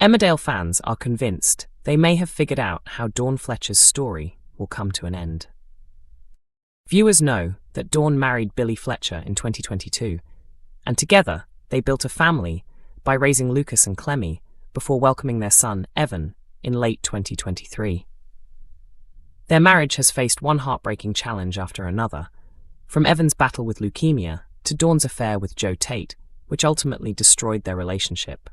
Emmerdale fans are convinced they may have figured out how Dawn Fletcher's story will come to an end. Viewers know that Dawn married Billy Fletcher in 2022, and together they built a family by raising Lucas and Clemmy before welcoming their son, Evan, in late 2023. Their marriage has faced one heartbreaking challenge after another, from Evan's battle with leukemia to Dawn's affair with Joe Tate, which ultimately destroyed their relationship.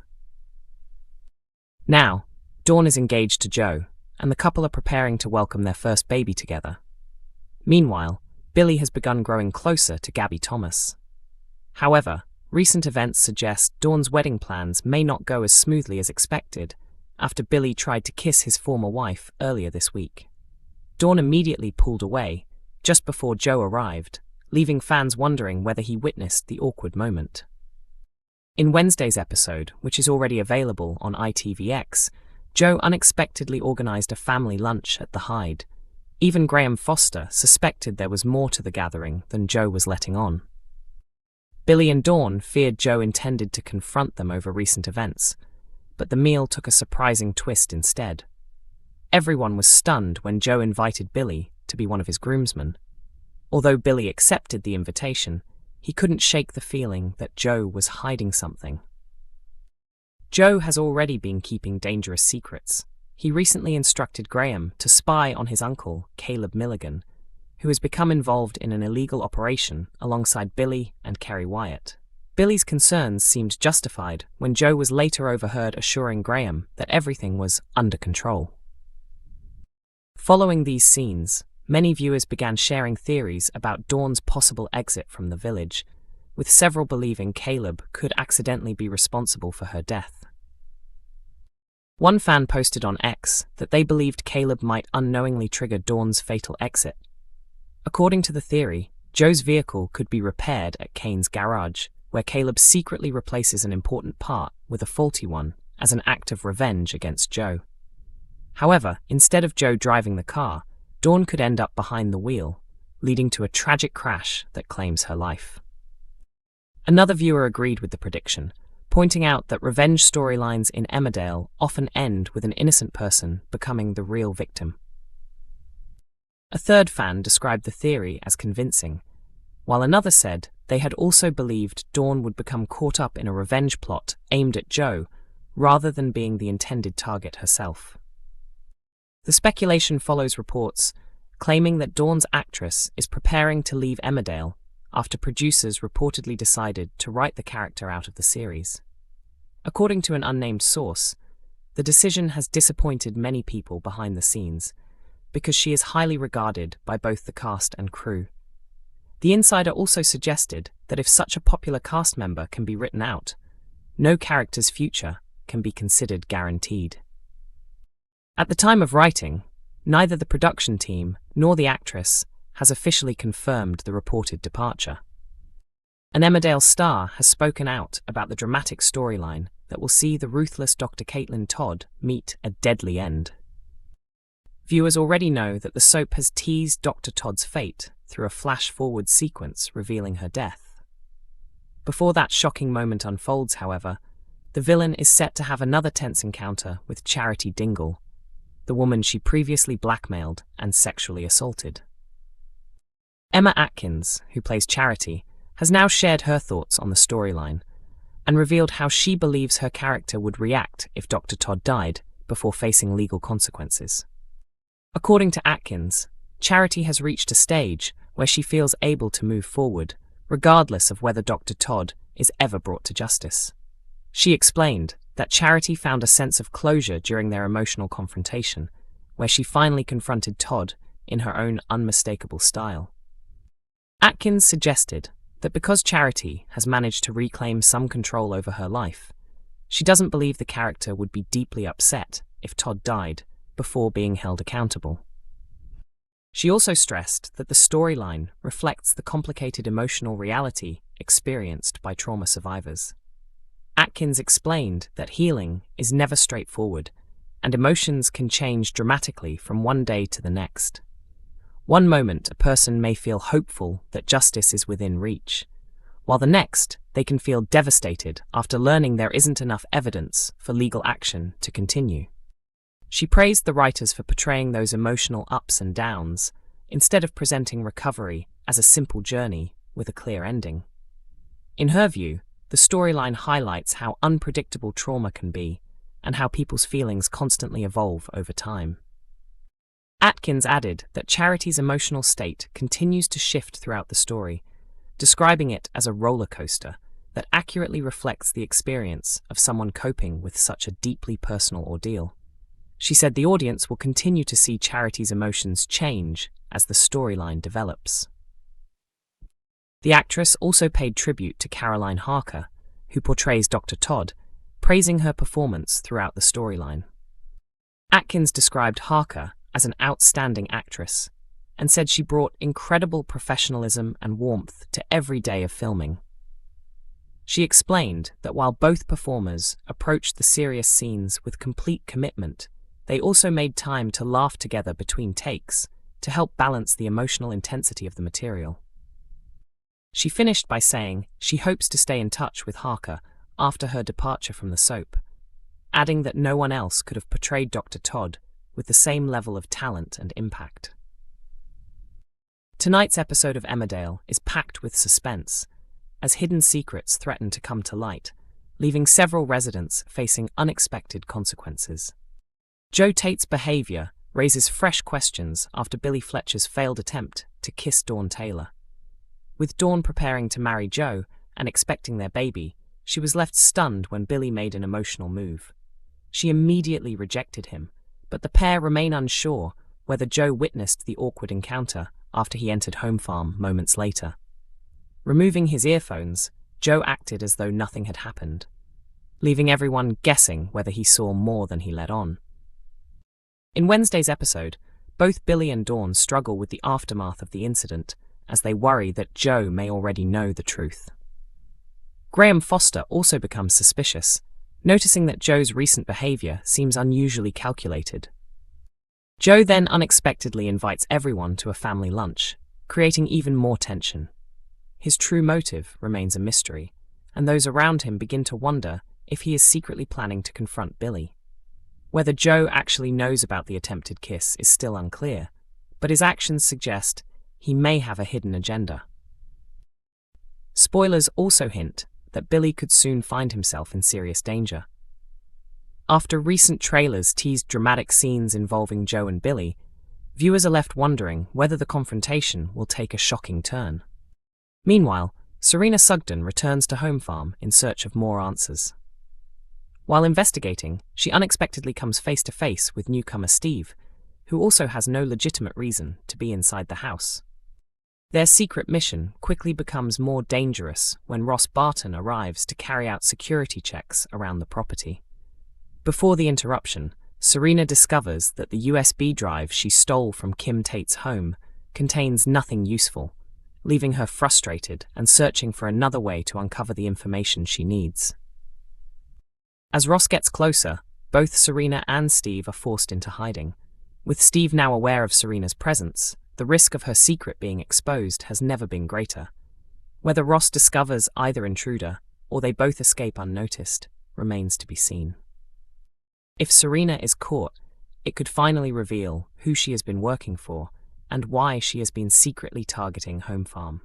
Now, Dawn is engaged to Joe, and the couple are preparing to welcome their first baby together. Meanwhile, Billy has begun growing closer to Gabby Thomas. However, recent events suggest Dawn's wedding plans may not go as smoothly as expected after Billy tried to kiss his former wife earlier this week. Dawn immediately pulled away just before Joe arrived, leaving fans wondering whether he witnessed the awkward moment. In Wednesday's episode, which is already available on ITVX, Joe unexpectedly organised a family lunch at the Hyde. Even Graham Foster suspected there was more to the gathering than Joe was letting on. Billy and Dawn feared Joe intended to confront them over recent events, but the meal took a surprising twist instead. Everyone was stunned when Joe invited Billy to be one of his groomsmen. Although Billy accepted the invitation, he couldn't shake the feeling that Joe was hiding something. Joe has already been keeping dangerous secrets. He recently instructed Graham to spy on his uncle, Caleb Milligan, who has become involved in an illegal operation alongside Billy and Kerry Wyatt. Billy's concerns seemed justified when Joe was later overheard assuring Graham that everything was under control. Following these scenes, many viewers began sharing theories about Dawn's possible exit from the village, with several believing Caleb could accidentally be responsible for her death. One fan posted on X that they believed Caleb might unknowingly trigger Dawn's fatal exit. According to the theory, Joe's vehicle could be repaired at Kane's garage, where Caleb secretly replaces an important part with a faulty one as an act of revenge against Joe. However, instead of Joe driving the car, Dawn could end up behind the wheel, leading to a tragic crash that claims her life. Another viewer agreed with the prediction, pointing out that revenge storylines in Emmerdale often end with an innocent person becoming the real victim. A third fan described the theory as convincing, while another said they had also believed Dawn would become caught up in a revenge plot aimed at Joe, rather than being the intended target herself. The speculation follows reports claiming that Dawn's actress is preparing to leave Emmerdale after producers reportedly decided to write the character out of the series. According to an unnamed source, the decision has disappointed many people behind the scenes because she is highly regarded by both the cast and crew. The insider also suggested that if such a popular cast member can be written out, no character's future can be considered guaranteed. At the time of writing, neither the production team nor the actress has officially confirmed the reported departure. An Emmerdale star has spoken out about the dramatic storyline that will see the ruthless Dr. Caitlin Todd meet a deadly end. Viewers already know that the soap has teased Dr. Todd's fate through a flash-forward sequence revealing her death. Before that shocking moment unfolds, however, the villain is set to have another tense encounter with Charity Dingle, the woman she previously blackmailed and sexually assaulted. Emma Atkins, who plays Charity, has now shared her thoughts on the storyline and revealed how she believes her character would react if Dr. Todd died before facing legal consequences. According to Atkins, Charity has reached a stage where she feels able to move forward, regardless of whether Dr. Todd is ever brought to justice. She explained that Charity found a sense of closure during their emotional confrontation, where she finally confronted Todd in her own unmistakable style. Atkins suggested that because Charity has managed to reclaim some control over her life, she doesn't believe the character would be deeply upset if Todd died before being held accountable. She also stressed that the storyline reflects the complicated emotional reality experienced by trauma survivors. Atkins explained that healing is never straightforward, and emotions can change dramatically from one day to the next. One moment, a person may feel hopeful that justice is within reach, while the next, they can feel devastated after learning there isn't enough evidence for legal action to continue. She praised the writers for portraying those emotional ups and downs, instead of presenting recovery as a simple journey with a clear ending. In her view, the storyline highlights how unpredictable trauma can be and how people's feelings constantly evolve over time. Atkins added that Charity's emotional state continues to shift throughout the story, describing it as a roller coaster that accurately reflects the experience of someone coping with such a deeply personal ordeal. She said the audience will continue to see Charity's emotions change as the storyline develops. The actress also paid tribute to Caroline Harker, who portrays Dr. Todd, praising her performance throughout the storyline. Atkins described Harker as an outstanding actress and said she brought incredible professionalism and warmth to every day of filming. She explained that while both performers approached the serious scenes with complete commitment, they also made time to laugh together between takes to help balance the emotional intensity of the material. She finished by saying she hopes to stay in touch with Harker after her departure from the soap, adding that no one else could have portrayed Dr. Todd with the same level of talent and impact. Tonight's episode of Emmerdale is packed with suspense, as hidden secrets threaten to come to light, leaving several residents facing unexpected consequences. Joe Tate's behaviour raises fresh questions after Billy Fletcher's failed attempt to kiss Dawn Taylor. With Dawn preparing to marry Joe and expecting their baby, she was left stunned when Billy made an emotional move. She immediately rejected him, but the pair remain unsure whether Joe witnessed the awkward encounter after he entered Home Farm moments later. Removing his earphones, Joe acted as though nothing had happened, leaving everyone guessing whether he saw more than he let on. In Wednesday's episode, both Billy and Dawn struggle with the aftermath of the incident as they worry that Joe may already know the truth. Graham Foster also becomes suspicious, noticing that Joe's recent behaviour seems unusually calculated. Joe then unexpectedly invites everyone to a family lunch, creating even more tension. His true motive remains a mystery, and those around him begin to wonder if he is secretly planning to confront Billy. Whether Joe actually knows about the attempted kiss is still unclear, but his actions suggest he may have a hidden agenda. Spoilers also hint that Billy could soon find himself in serious danger. After recent trailers teased dramatic scenes involving Joe and Billy, viewers are left wondering whether the confrontation will take a shocking turn. Meanwhile, Serena Sugden returns to Home Farm in search of more answers. While investigating, she unexpectedly comes face to face with newcomer Steve, who also has no legitimate reason to be inside the house. Their secret mission quickly becomes more dangerous when Ross Barton arrives to carry out security checks around the property. Before the interruption, Serena discovers that the USB drive she stole from Kim Tate's home contains nothing useful, leaving her frustrated and searching for another way to uncover the information she needs. As Ross gets closer, both Serena and Steve are forced into hiding. With Steve now aware of Serena's presence, the risk of her secret being exposed has never been greater. Whether Ross discovers either intruder or they both escape unnoticed remains to be seen. If Serena is caught, it could finally reveal who she has been working for and why she has been secretly targeting Home Farm.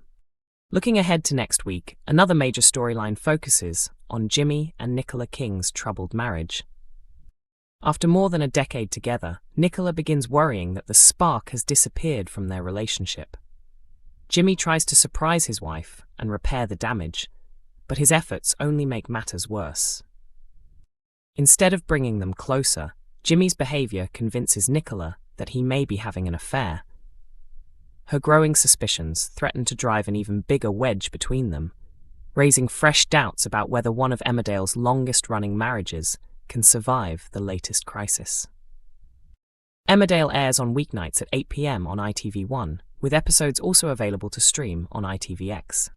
Looking ahead to next week, another major storyline focuses on Jimmy and Nicola King's troubled marriage. After more than a decade together, Nicola begins worrying that the spark has disappeared from their relationship. Jimmy tries to surprise his wife and repair the damage, but his efforts only make matters worse. Instead of bringing them closer, Jimmy's behavior convinces Nicola that he may be having an affair. Her growing suspicions threaten to drive an even bigger wedge between them, raising fresh doubts about whether one of Emmerdale's longest-running marriages can survive the latest crisis. Emmerdale airs on weeknights at 8 p.m. on ITV1, with episodes also available to stream on ITVX.